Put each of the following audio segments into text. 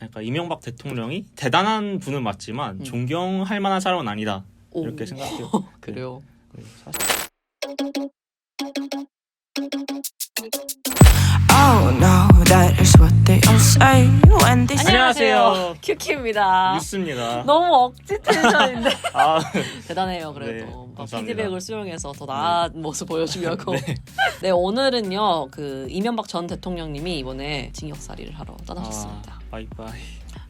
그러니까 이명박 대통령이 대단한 분은 맞지만 존경할 만한 사람은 아니다. 이렇게 생각해요. 그래요. 네, 사실. Oh no, that is what they all say when they say 안녕하세요. 큐큐입니다. 뉴스입니다. 너무 억지 텐션인데 아, 대단해요. 그래도 네, 감사합니다. 피드백을 수용해서 더 나은 모습 보여주려고. 네. 네, 오늘은요 그 이명박 전 대통령님이 이번에 징역살이를 하러 떠나셨습니다. 바이바이.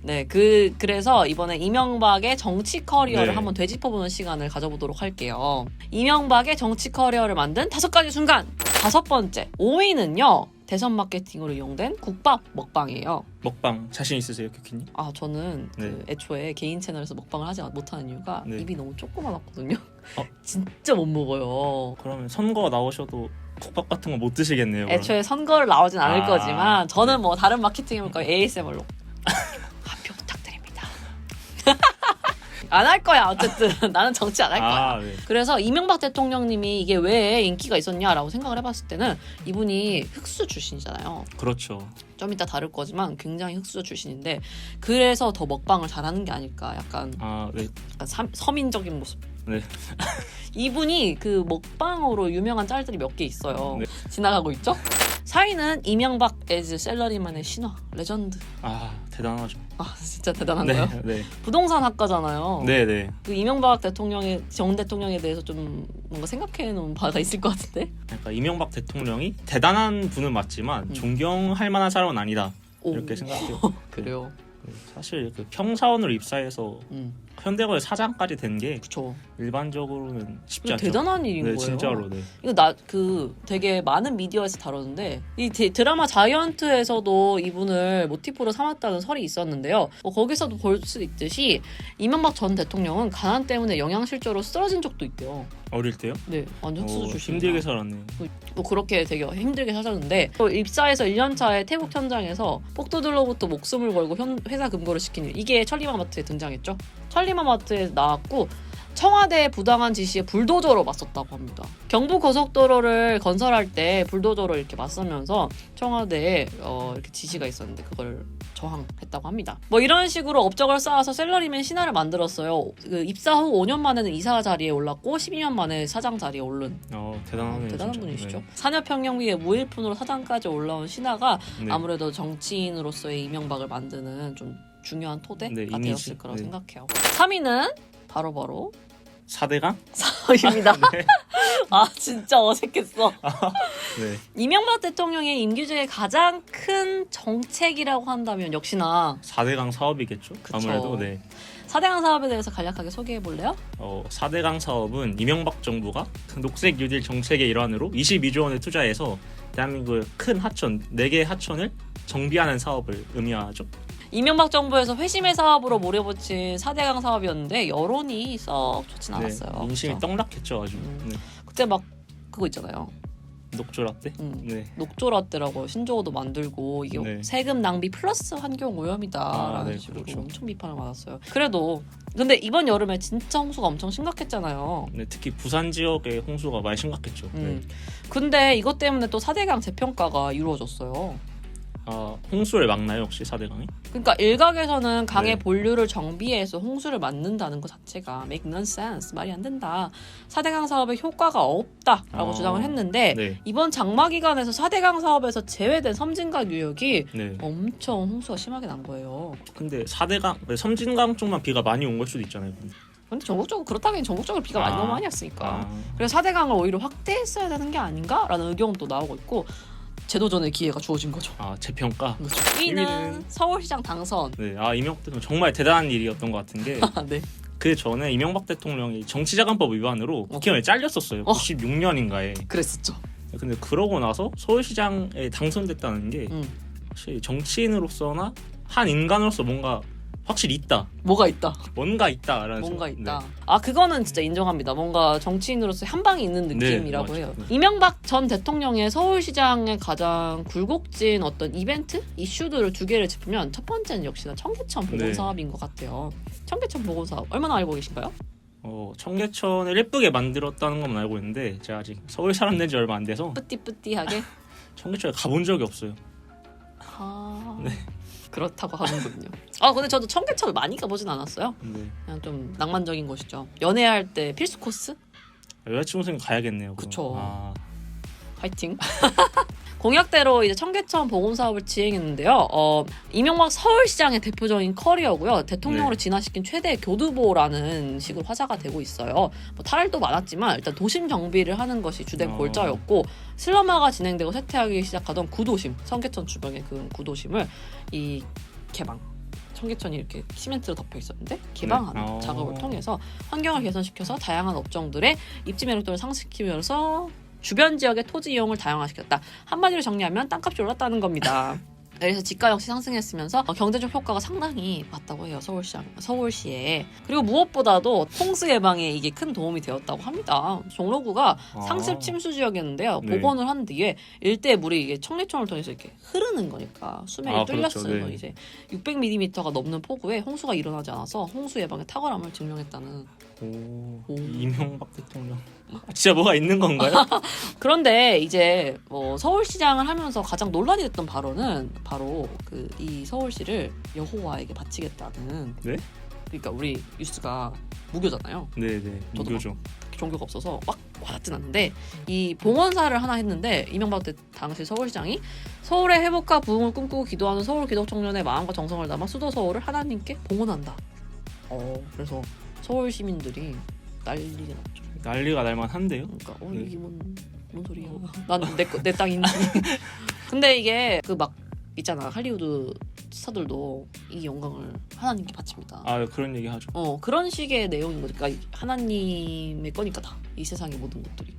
네, 그래서 이번에 이명박의 정치 커리어를 네. 한번 되짚어보는 시간을 가져보도록 할게요. 이명박의 정치 커리어를 만든 5가지 순간. 5번째, 5위는요 대선 마케팅으로 이용된 국밥 먹방이에요. 먹방 자신 있으세요, 큐키님? 아, 저는 네. 그 애초에 개인 채널에서 먹방을 하지 못하는 이유가 네. 입이 너무 조그만하거든요. 어? 진짜 못 먹어요. 그러면 선거 나오셔도 국밥 같은 거 못 드시겠네요. 그럼. 애초에 선거를 나오진 않을 아, 거지만 저는 네. 뭐 다른 마케팅 해볼까요? ASMR로 한 표 부탁드립니다. 안 할 거야 어쨌든. 나는 정치 안 할 거야. 아, 네. 그래서 이명박 대통령님이 이게 왜 인기가 있었냐라고 생각을 해봤을 때는 이분이 흑수 출신이잖아요. 그렇죠. 좀 이따 다룰 거지만 굉장히 흑수 출신인데 그래서 더 먹방을 잘하는 게 아닐까. 약간 아, 네. 서민적인 모습. 네. 이분이 그 먹방으로 유명한 짤들이 몇 개 있어요. 네. 지나가고 있죠? 4위는 이명박 as 셀러리맨의 신화 레전드. 아, 대단하죠. 아, 진짜 대단한 네, 거예요. 네. 부동산 학과잖아요. 네, 네. 그 이명박 대통령의 정 대통령에 대해서 좀 뭔가 생각해 놓은 바가 있을 것 같은데. 그러니까 이명박 대통령이 대단한 분은 맞지만 존경할 만한 사람은 아니다. 오. 이렇게 생각해요. 그래요. 네, 사실 그 평사원으로 입사해서 현대거래 사장까지 된 게 그쵸. 일반적으로는 쉽지 않죠. 대단한 일인 네, 거예요. 진짜로. 네. 이거 되게 많은 미디어에서 다뤘는데 이 드라마 자이언트에서도 이분을 모티프로 삼았다는 설이 있었는데요. 뭐 거기서도 볼 수 있듯이 이명박 전 대통령은 가난 때문에 영양실조로 쓰러진 적도 있대요. 어릴 때요? 네, 완전 흑수 출신이다. 힘들게 살았네요. 뭐 그렇게 되게 힘들게 사셨는데 또 입사해서 1년 차에 태국 현장에서 폭도들로부터 목숨을 걸고 회사 금고를 시킨 일. 이게 천리마마트에 등장했죠. 천리마마트에 나왔고 청와대의 부당한 지시에 불도저로 맞섰다고 합니다. 경부고속도로를 건설할 때 불도저로 이렇게 맞서면서 청와대에 이렇게 지시가 있었는데 그걸 저항했다고 합니다. 뭐 이런 식으로 업적을 쌓아서 셀러리맨 신화를 만들었어요. 그 입사 후 5년 만에는 이사 자리에 올랐고 12년 만에 사장 자리에 오른 대단하네요. 대단한 진짜. 분이시죠. 네. 산여평형비의 무일푼으로 사장까지 올라온 신화가 네. 아무래도 정치인으로서의 이명박을 만드는 좀 중요한 토대가 네, 이미지. 되었을 거라고 네. 생각해요. 3위는 바로 4대강? 4위입니다. 네. 아, 진짜 어색했어. 네. 이명박 대통령의 임기 중에 가장 큰 정책이라고 한다면 역시나 4대강 사업이겠죠? 그쵸. 아무래도 네. 4대강 사업에 대해서 간략하게 소개해 볼래요? 4대강 사업은 이명박 정부가 녹색 뉴딜 정책의 일환으로 22조 원을 투자해서 대한민국의 큰 하천, 4개의 하천을 정비하는 사업을 의미하죠. 이명박 정부에서 회심의 사업으로 몰아붙인 4대강 사업이었는데 여론이 썩 좋진 않았어요. 네, 인심이 그쵸? 떡락했죠, 아주. 네. 그때 막 그거 있잖아요. 녹조라떼? 네. 녹조라떼라고 신조어도 만들고 이게 네. 세금 낭비 플러스 환경 오염이다라는 아, 네, 식으로 그렇죠. 엄청 비판을 받았어요. 그래도 근데 이번 여름에 진짜 홍수가 엄청 심각했잖아요. 네, 특히 부산 지역의 홍수가 많이 심각했죠. 네. 근데 이것 때문에 또 4대강 재평가가 이루어졌어요. 홍수를 막나요, 혹시 4대강이? 그러니까 일각에서는 강의 네. 본류를 정비해서 홍수를 막는다는 것 자체가 make no sense, 말이 안 된다. 4대강 사업에 효과가 없다라고 주장을 했는데 네. 이번 장마 기간에서 4대강 사업에서 제외된 섬진강 유역이 네. 엄청 홍수가 심하게 난 거예요. 근데 4대강, 섬진강 쪽만 비가 많이 온 걸 수도 있잖아요. 근데 전국적으로 그렇다면 전국적으로 비가 많이 너무 많이 왔으니까. 아, 그래서 4대강을 오히려 확대했어야 되는 게 아닌가라는 의견도 나오고 있고 재도전의 기회가 주어진 거죠. 재평가. 그렇죠. 2위는 서울시장 당선. 네, 이명박 대통령 정말 대단한 일이었던 것 같은 게 네. 그 전에 이명박 대통령이 정치자금법 위반으로 국회의원에 잘렸었어요. 96년인가에. 그랬었죠. 근데 그러고 나서 서울시장에 당선됐다는 게 확실히 정치인으로서나 한 인간으로서 뭔가 확실히 있다. 뭐가 있다. 뭔가 있다라는 뭔가 생각. 있다. 아, 그거는 진짜 인정합니다. 뭔가 정치인으로서 한 방이 있는 느낌이라고 네, 해요. 맞죠. 이명박 전 대통령의 서울시장의 가장 굴곡진 어떤 이벤트? 이슈들을 2개를 짚으면 첫 번째는 역시나 청계천 복원사업인 것 같아요. 청계천 복원사업 얼마나 알고 계신가요? 청계천을 예쁘게 만들었다는 건 알고 있는데 제가 아직 서울 사람 된 지 얼마 안 돼서 뿌띠뿌띠하게? 청계천에 가본 적이 없어요. 아... 네. 그렇다고 하는군요. 아 근데 저도 청계천 많이 가보진 않았어요. 네. 그냥 좀 낭만적인 곳이죠. 연애할 때 필수 코스? 여자친구 생겨 가야겠네요. 그럼. 그쵸. 아, 화이팅. 공약대로 이제 청계천 보건 사업을 진행했는데요. 이명박 서울시장의 대표적인 커리어고요. 대통령으로 네. 진화시킨 최대 교두보라는 식으로 화제가 되고 있어요. 뭐 탈도 많았지만 일단 도심 정비를 하는 것이 주된 골자였고 슬럼화가 진행되고 쇠퇴하기 시작하던 구도심, 청계천 주변의 그 구도심을 이 개방. 청계천이 이렇게 시멘트로 덮여 있었는데 개방하는 네. 작업을 통해서 환경을 개선시켜서 다양한 업종들의 입지 매력도를 상승시키면서 주변 지역의 토지 이용을 다양화시켰다. 한마디로 정리하면 땅값이 올랐다는 겁니다. 그래서 지가 역시 상승했으면서 경제적 효과가 상당히 맞다고 해요. 서울시에. 그리고 무엇보다도 홍수 예방에 이게 큰 도움이 되었다고 합니다. 종로구가 상습 침수 지역이었는데요. 네. 복원을 한 뒤에 일대 물이 이게 청계천을 통해서 이렇게 흐르는 거니까 수면이 뚫렸어요. 그렇죠. 네. 이제 600mm가 넘는 폭우에 홍수가 일어나지 않아서 홍수 예방의 탁월함을 증명했다는. 오. 오. 이명박 대통령. 진짜 뭐가 있는 건가요? 그런데 이제 뭐 서울시장을 하면서 가장 논란이 됐던 발언은 바로 그 이 서울시를 여호와에게 바치겠다는. 네? 그러니까 우리 뉴스가 무교잖아요. 네네. 저도 무교죠. 딱히 종교가 없어서 막 와닿진 않는데 이 봉헌사를 하나 했는데 이명박 때 당시 서울시장이 서울의 회복과 부흥을 꿈꾸고 기도하는 서울 기독 청년의 마음과 정성을 담아 수도 서울을 하나님께 봉헌한다. 그래서 서울 시민들이 난리가 났죠. 난리가 날만한데요. 그러니까 네. 이게 뭔 소리야? 난 내 땅인데. 근데 이게 그 막 있잖아 할리우드 스타들도 이 영광을 하나님께 바칩니다. 아 그런 얘기 하죠. 그런 식의 내용인 거죠. 그러니까 하나님의 거니까 다 이 세상의 모든 것들이.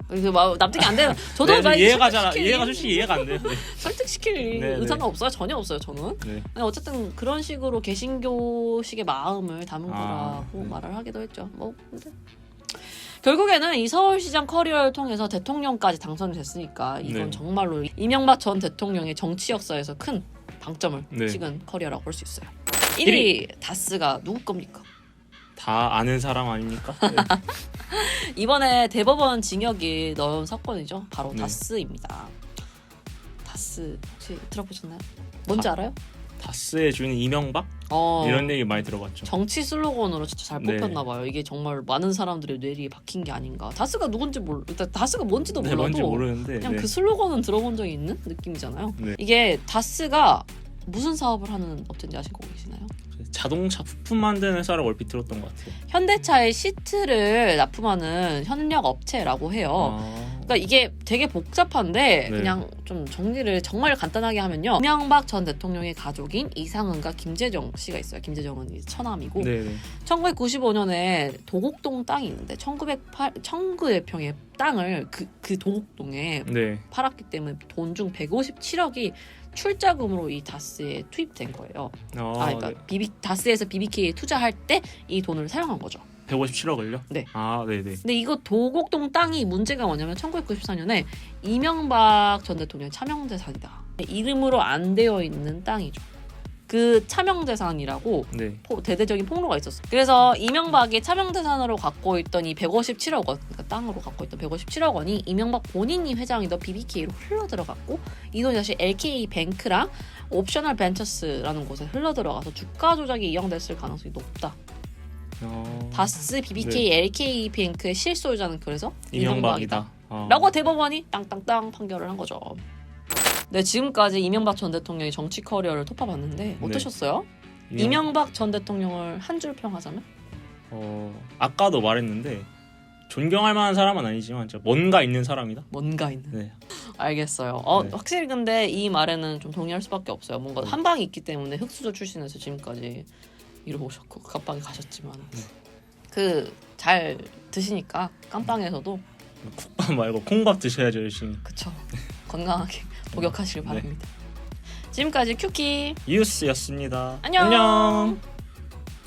그래서 막 납득이 안 되는. 저도 네, 막 이해가 설득시킬 솔직히 이해가 안 돼요. 네. 설득시킬 네, 의사는 없어요. 전혀 없어요. 저는. 네. 근데 어쨌든 그런 식으로 개신교식의 마음을 담은 거라고 네. 말을 하기도 했죠. 뭐 근데 결국에는 이 서울시장 커리어를 통해서 대통령까지 당선이 됐으니까 이건 네. 정말로 이명박 전 대통령의 정치 역사에서 큰 방점을 네. 찍은 커리어라고 볼 수 있어요. 1위. 1위 다스가 누구 겁니까? 다 아는 사람 아닙니까? 네. 이번에 대법원 징역이 넣은 사건이죠. 바로 네. 다스입니다. 다스 혹시 들어보셨나요? 뭔지 알아요? 다스의 주인 이명박? 이런 얘기 많이 들어봤죠. 정치 슬로건으로 진짜 잘 네. 뽑혔나 봐요. 이게 정말 많은 사람들의 뇌리에 박힌 게 아닌가. 다스가 누군지 일단 다스가 뭔지도 네, 몰라도 뭔지 모르는데 그냥 네. 그 슬로건은 들어본 적이 있는 느낌이잖아요. 네. 이게 다스가 무슨 사업을 하는 업체인지 아시고 계시나요? 자동차 부품 만드는 회사를 얼핏 들었던 것 같아요. 현대차의 시트를 납품하는 현력 업체라고 해요. 그러니까 이게 되게 복잡한데 네. 그냥 좀 정리를 정말 간단하게 하면요. 이명박 전 대통령의 가족인 이상은과 김재정 씨가 있어요. 김재정은 이제 처남이고 네네. 1995년에 도곡동 땅이 있는데 1900평의 땅을 그 도곡동에 네. 팔았기 때문에 돈 중 157억이 출자금으로 이 다스에 투입된 거예요. 그러니까 네. 다스에서 BBK에 투자할 때 이 돈을 사용한 거죠. 157억을요? 네. 아, 네네. 근데 이거 도곡동 땅이 문제가 뭐냐면 1994년에 이명박 전 대통령의 차명재산이다. 이름으로 안 되어 있는 땅이죠. 그 차명재산이라고 네. 대대적인 폭로가 있었어요. 그래서 이명박이 차명재산으로 갖고 있던 이 157억 원, 그러니까 땅으로 갖고 있던 157억 원이 이명박 본인이 회장이던 BBK로 흘러들어갔고 이 돈이 다시 LK뱅크랑 옵셔널 벤처스라는 곳에 흘러들어가서 주가 조작이 이용됐을 가능성이 높다. 다스, BBK, LK뱅크의 실소유자는 그래서 이명박이다. 라고 대법원이 땅땅땅 판결을 한 거죠. 네, 지금까지 이명박 전 대통령의 정치 커리어를 토파봤는데 어떠셨어요? 이명박 전 대통령을 한 줄 평하자면? 아까도 말했는데 존경할 만한 사람은 아니지만 진짜 뭔가 있는 사람이다. 뭔가 있는. 네. 알겠어요. 네. 확실히 근데 이 말에는 좀 동의할 수밖에 없어요. 뭔가 한 방이 있기 때문에 흑수저 출신에서 지금까지 이루어오셨고 갑방에 가셨지만 잘 드시니까 깜빵에서도 국밥 말고 콩밥 드셔야죠 열심히. 그쵸. 건강하게 복역하시길 바랍니다. 지금까지 큐키 이유스였습니다. 안녕.